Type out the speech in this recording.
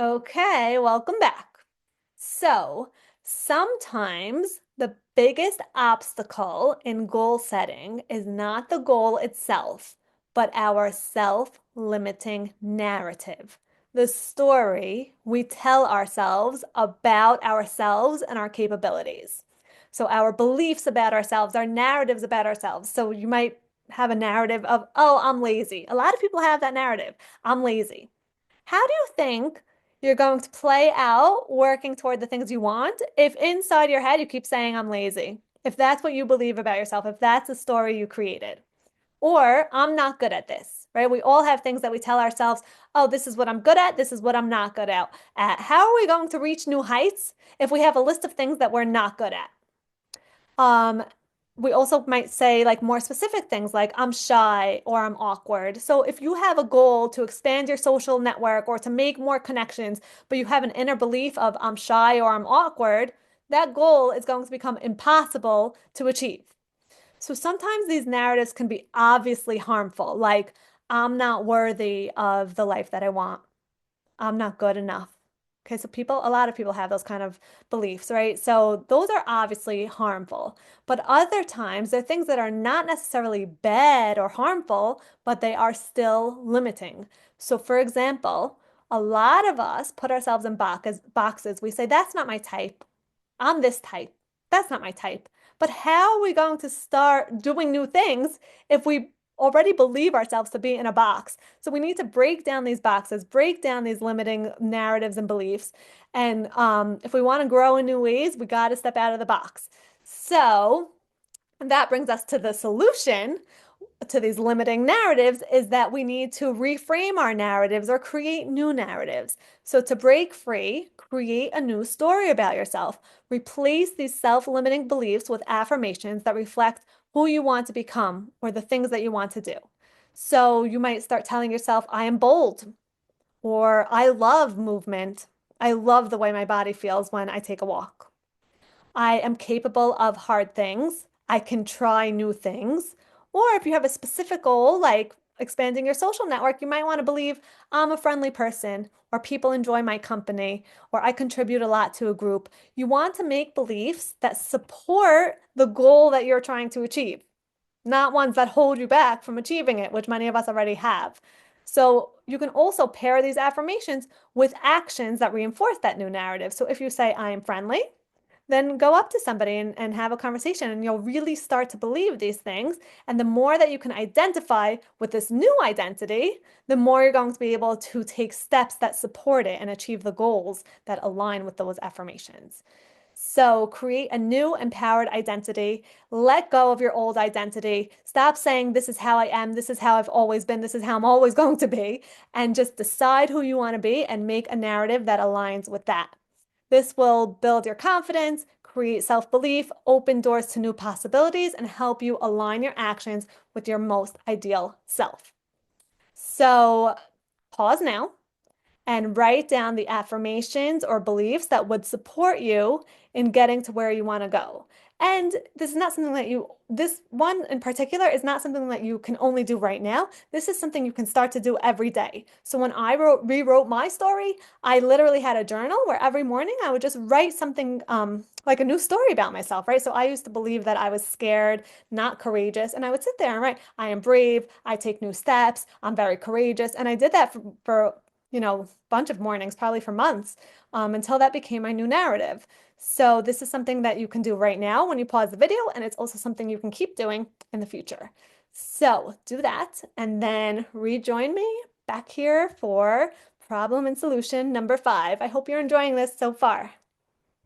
Okay, welcome back. So, sometimes the biggest obstacle in goal setting is not the goal itself, but our self-limiting narrative, the story we tell ourselves about ourselves and our capabilities. So, our beliefs about ourselves, our narratives about ourselves. So, you might have a narrative of, oh, I'm lazy. A lot of people have that narrative. I'm lazy. How do you think you're going to play out working toward the things you want if inside your head you keep saying, I'm lazy? If that's what you believe about yourself, if that's a story you created, or I'm not good at this, right? We all have things that we tell ourselves, oh, this is what I'm good at, this is what I'm not good at. How are we going to reach new heights if we have a list of things that we're not good at? Um, we also might say like more specific things like I'm shy or I'm awkward. So if you have a goal to expand your social network or to make more connections, but you have an inner belief of I'm shy or I'm awkward, that goal is going to become impossible to achieve. So sometimes these narratives can be obviously harmful, like I'm not worthy of the life that I want. I'm not good enough. Okay, so a lot of people have those kind of beliefs, right? So those are obviously harmful. But other times, they're things that are not necessarily bad or harmful, but they are still limiting. So, for example, a lot of us put ourselves in boxes. We say, that's not my type. I'm this type. That's not my type. But how are we going to start doing new things if we already believe ourselves to be in a box? So we need to break down these boxes, break down these limiting narratives and beliefs. And if we want to grow in new ways, we got to step out of the box. So that brings us to the solution to these limiting narratives is that we need to reframe our narratives or create new narratives. So, to break free, create a new story about yourself. Replace these self limiting beliefs with affirmations that reflect who you want to become or the things that you want to do. So, you might start telling yourself, I am bold, or I love movement. I love the way my body feels when I take a walk. I am capable of hard things. I can try new things. Or if you have a specific goal, like expanding your social network, you might want to believe I'm a friendly person, or people enjoy my company, or I contribute a lot to a group. You want to make beliefs that support the goal that you're trying to achieve, not ones that hold you back from achieving it, which many of us already have. So you can also pair these affirmations with actions that reinforce that new narrative. So if you say, I am friendly, then go up to somebody and have a conversation, and you'll really start to believe these things. And the more that you can identify with this new identity, the more you're going to be able to take steps that support it and achieve the goals that align with those affirmations. So create a new empowered identity. Let go of your old identity. Stop saying, this is how I am. This is how I've always been. This is how I'm always going to be. And just decide who you want to be and make a narrative that aligns with that. This will build your confidence, create self-belief, open doors to new possibilities, and help you align your actions with your most ideal self. So pause now and write down the affirmations or beliefs that would support you in getting to where you want to go. And this is not something that this one in particular is not something that you can only do right now. This is something you can start to do every day. So when I rewrote my story, I literally had a journal where every morning I would just write something like a new story about myself, right? So I used to believe that I was scared, not courageous. And I would sit there and write, I am brave, I take new steps, I'm very courageous. And I did that for bunch of mornings, probably for months, until that became my new narrative. So this is something that you can do right now when you pause the video, and it's also something you can keep doing in the future. So do that, and then rejoin me back here for problem and solution number 5. I hope you're enjoying this so far.